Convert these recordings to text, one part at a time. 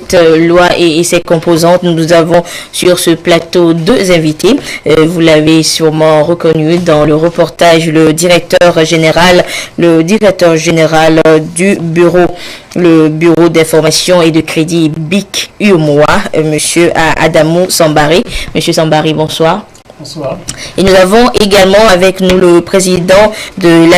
cette loi et ses composantes. Nous avons sur ce plateau deux invités. Vous l'avez sûrement reconnu dans le reportage, le directeur général du bureau d'information et de crédit BIC UMOA, Monsieur Adamou Sambari. Monsieur Sambari, bonsoir. Bonsoir. Et nous avons également avec nous le président de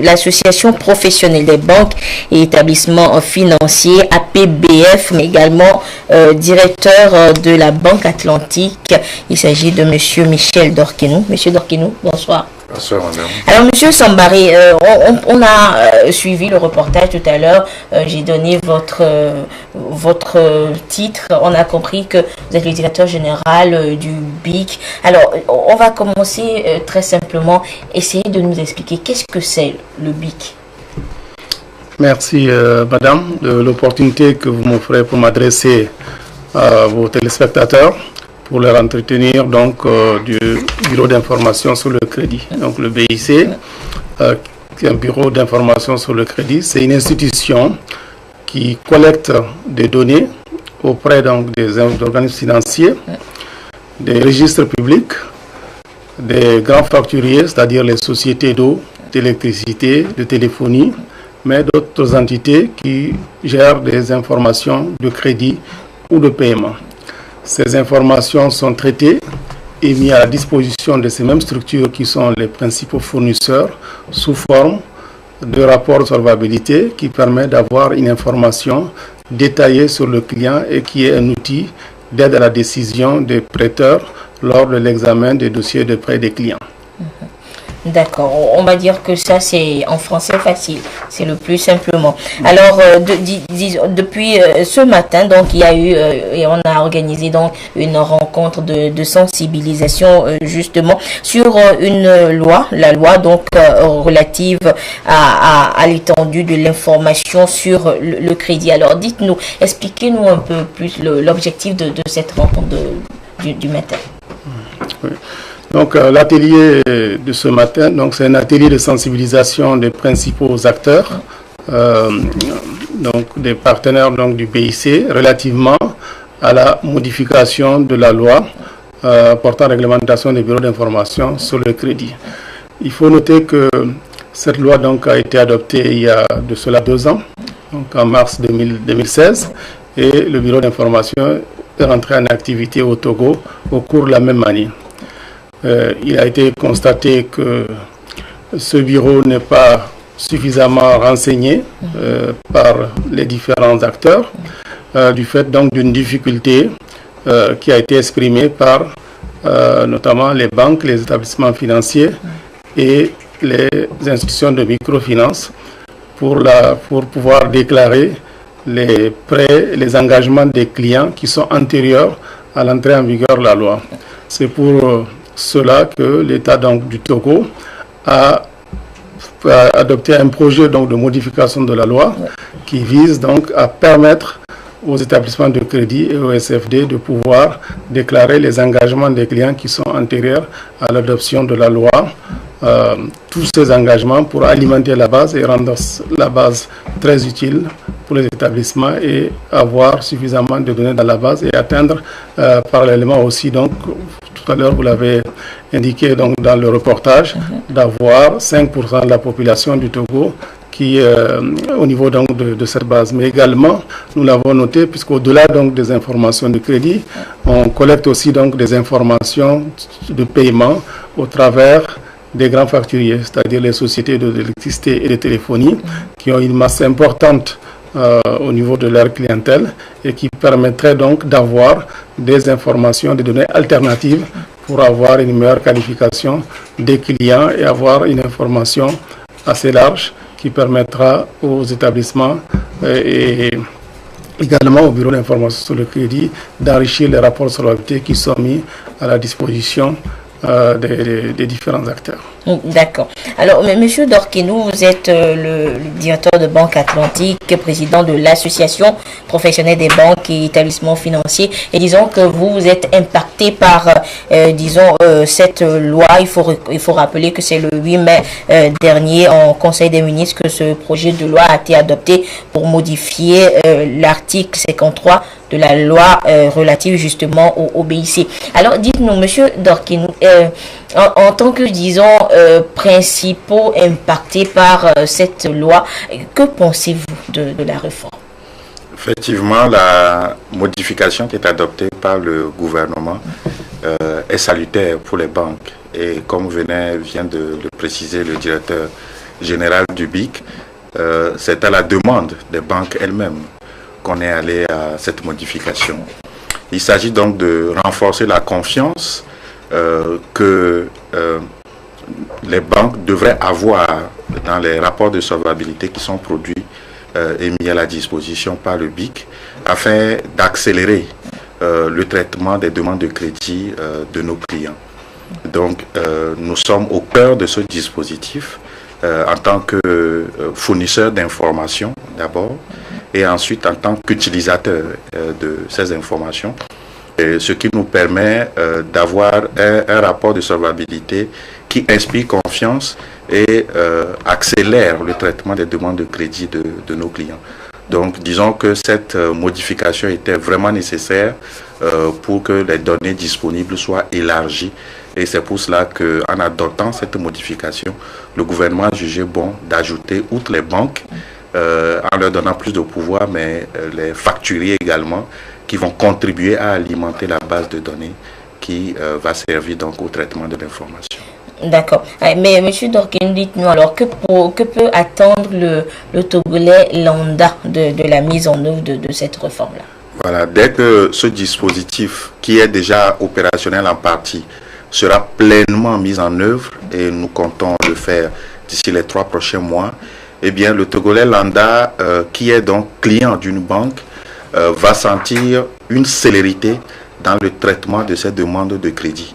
l'association professionnelle des banques et établissements financiers, APBF, mais également directeur de la Banque Atlantique. Il s'agit de Monsieur Michel Dorquinou. Monsieur Dorquinou, bonsoir. Bonsoir, madame. Alors, Monsieur Sambari, on a suivi le reportage tout à l'heure. J'ai donné votre titre. On a compris que vous êtes le directeur général du BIC. Alors, on va commencer très simplement. Essayez de nous expliquer qu'est-ce que c'est le BIC. Merci, madame, de l'opportunité que vous m'offrez pour m'adresser à vos téléspectateurs, pour leur entretenir donc du bureau d'information sur le crédit. Donc le BIC, qui est un bureau d'information sur le crédit, c'est une institution qui collecte des données auprès donc des organismes financiers, des registres publics, des grands facturiers, c'est-à-dire les sociétés d'eau, d'électricité, de téléphonie, mais d'autres entités qui gèrent des informations de crédit ou de paiement. Ces informations sont traitées et mises à la disposition de ces mêmes structures qui sont les principaux fournisseurs sous forme de rapports de solvabilité qui permet d'avoir une information détaillée sur le client et qui est un outil d'aide à la décision des prêteurs lors de l'examen des dossiers de prêt des clients. D'accord, on va dire que ça c'est en français facile, c'est le plus simplement. Alors depuis ce matin, donc il y a eu et on a organisé donc une rencontre de sensibilisation justement sur une loi, la loi donc relative à l'étendue de l'information sur le crédit. Alors dites-nous, expliquez-nous un peu plus l'objectif de cette rencontre du matin. Oui. Donc l'atelier de ce matin, donc c'est un atelier de sensibilisation des principaux acteurs, donc des partenaires donc du BIC relativement à la modification de la loi portant réglementation des bureaux d'information sur le crédit. Il faut noter que cette loi donc a été adoptée il y a de cela 2 ans, donc en mars 2016, et le bureau d'information est rentré en activité au Togo au cours de la même année. Il a été constaté que ce bureau n'est pas suffisamment renseigné par les différents acteurs, du fait donc d'une difficulté qui a été exprimée par notamment les banques, les établissements financiers et les institutions de microfinance pour pouvoir déclarer les prêts, les engagements des clients qui sont antérieurs à l'entrée en vigueur de la loi. C'est pour cela que l'État du Togo a adopté un projet donc de modification de la loi qui vise donc à permettre aux établissements de crédit et aux SFD de pouvoir déclarer les engagements des clients qui sont antérieurs à l'adoption de la loi. Tous ces engagements pour alimenter la base et rendre la base très utile pour les établissements et avoir suffisamment de données dans la base et atteindre parallèlement aussi donc tout à l'heure vous l'avez indiqué donc dans le reportage d'avoir 5% de la population du Togo qui au niveau donc de cette base. Mais également, nous l'avons noté, puisqu'au-delà donc des informations de crédit, on collecte aussi donc des informations de paiement au travers des grands facturiers, c'est-à-dire les sociétés d'électricité et de téléphonie, qui ont une masse importante au niveau de leur clientèle et qui permettrait donc d'avoir des informations, des données alternatives pour avoir une meilleure qualification des clients et avoir une information assez large qui permettra aux établissements et également au bureau d'information sur le crédit d'enrichir les rapports de solvabilité qui sont mis à la disposition des différents acteurs. D'accord. Alors, Monsieur Dorkinou, vous êtes le directeur de Banque Atlantique, président de l'association professionnelle des banques et établissements financiers. Et disons que vous êtes impacté par, cette loi. Il faut rappeler que c'est le 8 mai dernier en Conseil des ministres que ce projet de loi a été adopté pour modifier l'article 53 de la loi relative justement au BIC. Alors, dites-nous, Monsieur Dorkinou, en tant que, disons, principaux impactés par cette loi, que pensez-vous de la réforme? Effectivement, la modification qui est adoptée par le gouvernement est salutaire pour les banques. Et comme vient de le préciser le directeur général du BIC, c'est à la demande des banques elles-mêmes qu'on est allé à cette modification. Il s'agit donc de renforcer la confiance que les banques devraient avoir dans les rapports de solvabilité qui sont produits et mis à la disposition par le BIC afin d'accélérer le traitement des demandes de crédit de nos clients. Donc, nous sommes au cœur de ce dispositif en tant que fournisseur d'informations d'abord et ensuite en tant qu'utilisateur de ces informations. Ce qui nous permet d'avoir un rapport de solvabilité qui inspire confiance et accélère le traitement des demandes de crédit de nos clients. Donc, disons que cette modification était vraiment nécessaire pour que les données disponibles soient élargies. Et c'est pour cela qu'en adoptant cette modification, le gouvernement a jugé bon d'ajouter, outre les banques, en leur donnant plus de pouvoir, mais les facturiers également, qui vont contribuer à alimenter la base de données qui va servir donc au traitement de l'information. D'accord. Mais M. Dorkinou, dites-nous alors, que peut attendre le Togolais lambda de la mise en œuvre de cette réforme-là? Voilà, dès que ce dispositif, qui est déjà opérationnel en partie, sera pleinement mis en œuvre, et nous comptons le faire d'ici les 3 prochains mois, eh bien, le Togolais lambda, qui est donc client d'une banque, va sentir une célérité dans le traitement de ces demandes de crédit.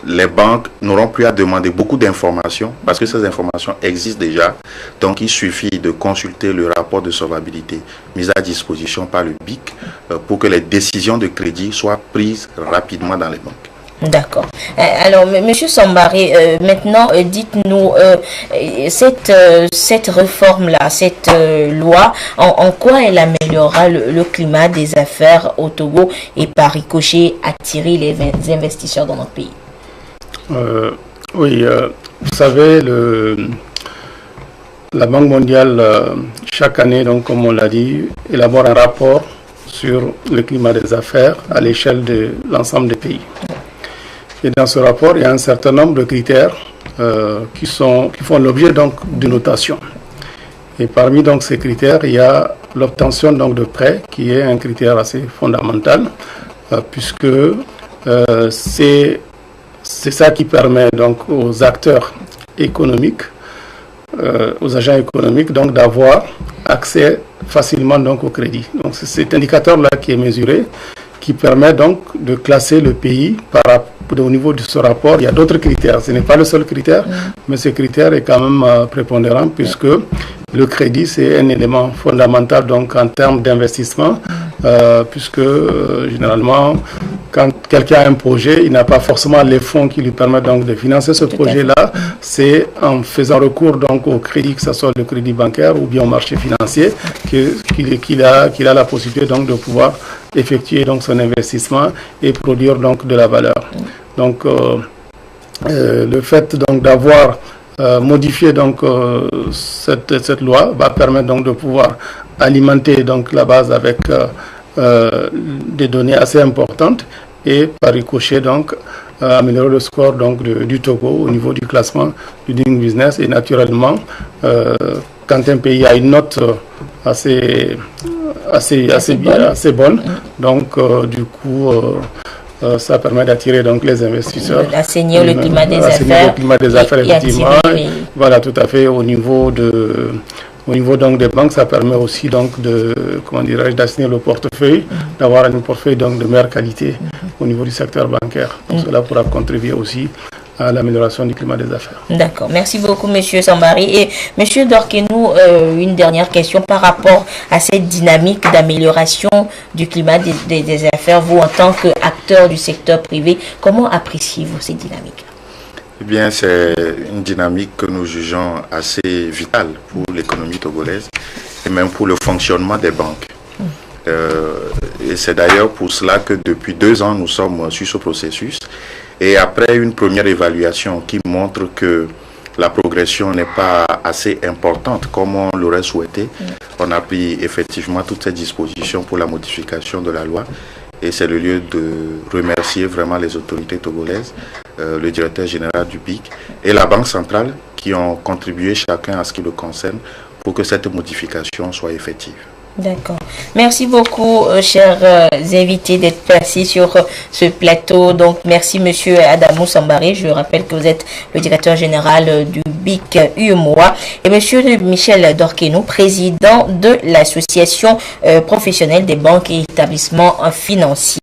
Les banques n'auront plus à demander beaucoup d'informations parce que ces informations existent déjà. Donc, il suffit de consulter le rapport de solvabilité mis à disposition par le BIC pour que les décisions de crédit soient prises rapidement dans les banques. D'accord. Alors, Monsieur Sambari, maintenant, dites-nous, cette réforme-là, cette loi, en quoi elle améliorera le climat des affaires au Togo et par ricochet attirer les investisseurs dans notre pays? Oui, vous savez, la Banque mondiale, chaque année, donc, comme on l'a dit, élabore un rapport sur le climat des affaires à l'échelle de l'ensemble des pays. Et dans ce rapport, il y a un certain nombre de critères qui font l'objet donc de notation. Et parmi donc ces critères, il y a l'obtention donc de prêts, qui est un critère assez fondamental, puisque c'est ça qui permet donc aux acteurs économiques, aux agents économiques, donc d'avoir accès facilement donc au crédit. Donc c'est cet indicateur-là qui est mesuré, qui permet donc de classer le pays au niveau de ce rapport. Il y a d'autres critères, ce n'est pas le seul critère, mais ce critère est quand même prépondérant puisque le crédit c'est un élément fondamental donc en termes d'investissement, puisque généralement quand quelqu'un a un projet, il n'a pas forcément les fonds qui lui permettent donc de financer ce projet-là. C'est en faisant recours donc au crédit, que ce soit le crédit bancaire ou bien au marché financier, qu'il a la possibilité donc de pouvoir effectuer donc son investissement et produire donc de la valeur. Donc le fait donc d'avoir modifié donc cette loi va permettre donc de pouvoir alimenter donc la base avec des données assez importantes et par ricochet donc améliorer le score donc du Togo au niveau du classement du Doing Business. Et naturellement quand un pays a une note assez bonne, donc du coup ça permet d'attirer donc les investisseurs, d'assainir le climat des affaires, effectivement, voilà, tout à fait, au niveau de Au niveau donc des banques, ça permet aussi donc de, comment dirais-je, d'assainir le portefeuille, d'avoir un portefeuille donc de meilleure qualité au niveau du secteur bancaire. Donc cela pourra contribuer aussi à l'amélioration du climat des affaires. D'accord. Merci beaucoup, Monsieur Sambari. Et Monsieur Dorkenou, une dernière question par rapport à cette dynamique d'amélioration du climat des affaires. Vous, en tant qu'acteur du secteur privé, comment appréciez-vous cette dynamique? Eh bien, c'est une dynamique que nous jugeons assez vitale pour l'économie togolaise et même pour le fonctionnement des banques. Et c'est d'ailleurs pour cela que depuis 2 ans, nous sommes sur ce processus. Et après une première évaluation qui montre que la progression n'est pas assez importante comme on l'aurait souhaité, on a pris effectivement toutes ces dispositions pour la modification de la loi. Et c'est le lieu de remercier vraiment les autorités togolaises, le directeur général du BIC et la Banque centrale qui ont contribué chacun à ce qui le concerne pour que cette modification soit effective. D'accord. Merci beaucoup, chers invités, d'être placés sur ce plateau. Donc, merci, Monsieur Adamou Sambari. Je rappelle que vous êtes le directeur général du BIC UEMOA. Et Monsieur Michel Dorkenou, président de l'association professionnelle des banques et établissements financiers.